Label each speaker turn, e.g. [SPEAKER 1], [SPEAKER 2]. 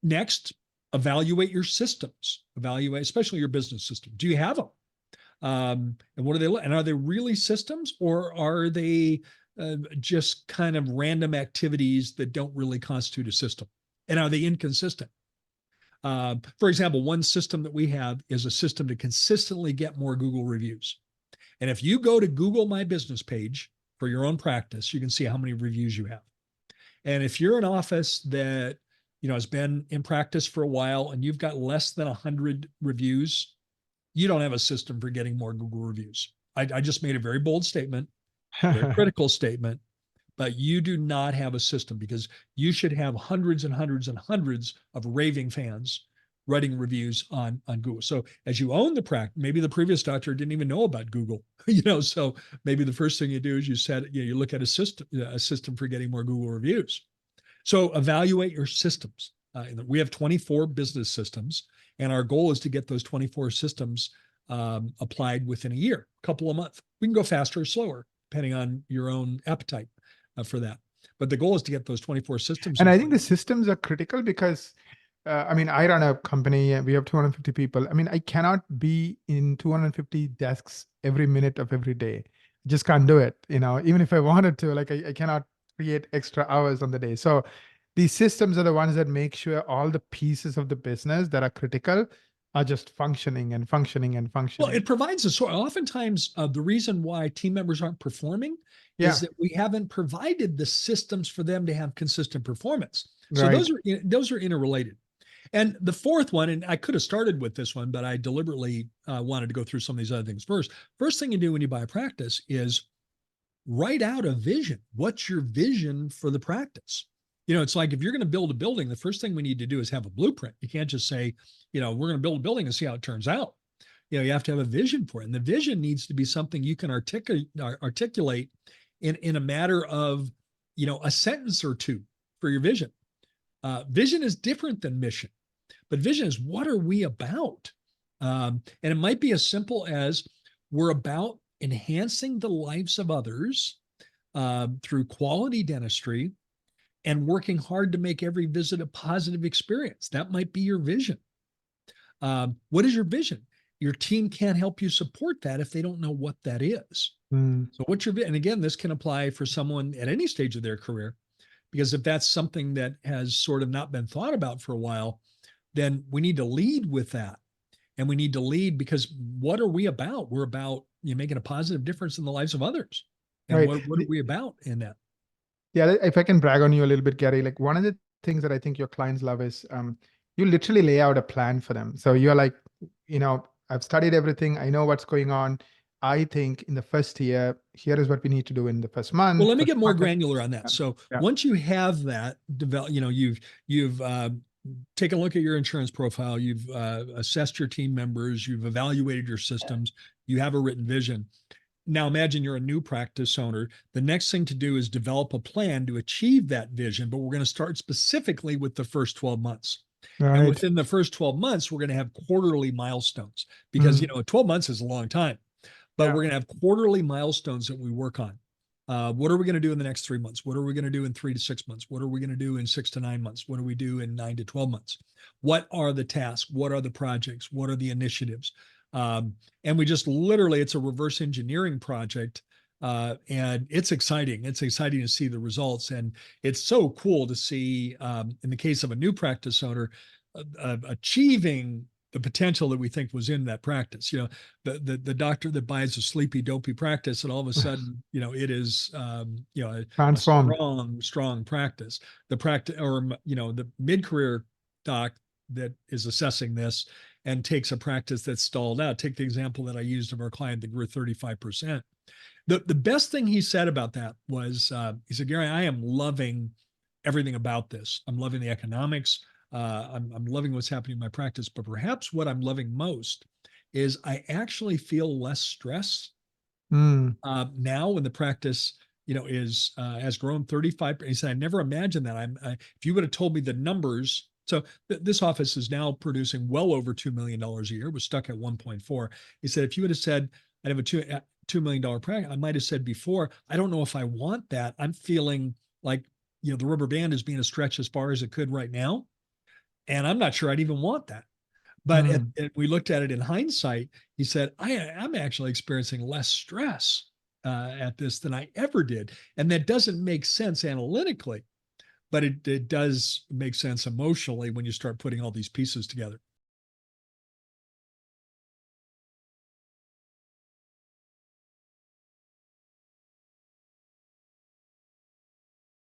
[SPEAKER 1] Next, evaluate your systems. Evaluate, especially your business system. Do you have them? And what are they? And are they really systems, or are they just kind of random activities that don't really constitute a system? And are they inconsistent? For example, one system that we have is a system to consistently get more Google reviews. And if you go to Google My Business page for your own practice, you can see how many reviews you have. And if you're an office that has been in practice for a while and you've got less than 100 reviews, you don't have a system for getting more Google reviews. I just made a very bold statement, very critical statement, but you do not have a system, because you should have hundreds and hundreds and hundreds of raving fans writing reviews on Google. So as you own the practice, maybe the previous doctor didn't even know about Google, so maybe the first thing you do is you look at a system for getting more Google reviews. So evaluate your systems. We have 24 business systems, and our goal is to get those 24 systems applied within a year, a couple of months. We can go faster or slower, depending on your own appetite for that. But the goal is to get those 24 systems.
[SPEAKER 2] And I think the systems are critical because, I run a company and we have 250 people. I cannot be in 250 desks every minute of every day. Just can't do it. Even if I wanted to, I cannot create extra hours on the day. So these systems are the ones that make sure all the pieces of the business that are critical are just functioning and functioning and functioning.
[SPEAKER 1] Well, it provides a sort. Oftentimes, the reason why team members aren't performing is that we haven't provided the systems for them to have consistent performance. So those are interrelated. And the fourth one, and I could have started with this one, but I deliberately wanted to go through some of these other things first. First thing you do when you buy a practice is write out a vision. What's your vision for the practice? It's like if you're going to build a building, the first thing we need to do is have a blueprint. You can't just say, we're going to build a building and see how it turns out. You have to have a vision for it. And the vision needs to be something you can articulate in a matter of, a sentence or two for your vision. Vision is different than mission, but vision is, what are we about? And it might be as simple as, we're about enhancing the lives of others through quality dentistry and working hard to make every visit a positive experience. That might be your vision. What is your vision? Your team can't help you support that if they don't know what that is. So what's your vision? And again, this can apply for someone at any stage of their career, because if that's something that has sort of not been thought about for a while, then we need to lead with that. And we need to lead because what are we about? We're about making a positive difference in the lives of others. And what are we about in that?
[SPEAKER 2] Yeah, if I can brag on you a little bit, Gary, one of the things that I think your clients love is you literally lay out a plan for them. So you're like, I've studied everything. I know what's going on. I think in the first year, here is what we need to do in the first month.
[SPEAKER 1] Well, let me get more granular on that. So once you have that develop, you've taken a look at your insurance profile, you've assessed your team members, you've evaluated your systems, you have a written vision. Now imagine you're a new practice owner. The next thing to do is develop a plan to achieve that vision, but we're going to start specifically with the first 12 months. Right. And within the first 12 months, we're going to have quarterly milestones because, 12 months is a long time, but we're going to have quarterly milestones that we work on. What are we going to do in the next 3 months? What are we going to do in 3 to 6 months? What are we going to do in 6 to 9 months? What do we do in 9 to 12 months? What are the tasks? What are the projects? What are the initiatives? And we just literally, it's a reverse engineering project. And it's exciting. It's exciting to see the results. And it's so cool to see, in the case of a new practice owner, achieving the potential that we think was in that practice. The doctor that buys a sleepy, dopey practice, and all of a sudden, it is, a strong practice. The practice, or, the mid-career doc that is assessing this and takes a practice that's stalled out. Take the example that I used of our client that grew 35%. The best thing he said about that was, he said, Gary, I am loving everything about this. I'm loving the economics. I'm loving what's happening in my practice, but perhaps what I'm loving most is I actually feel less stress now when the practice, has grown 35%. He said, I never imagined that. If you would have told me the numbers. So this office is now producing well over $2 million a year. We're stuck at 1.4. He said, if you would have said, I'd have a $2 million practice, I might have said before, I don't know if I want that. I'm feeling like, the rubber band is being stretched as far as it could right now. And I'm not sure I'd even want that. But we looked at it in hindsight. He said, I'm actually experiencing less stress at this than I ever did. And that doesn't make sense analytically, but it does make sense emotionally when you start putting all these pieces together.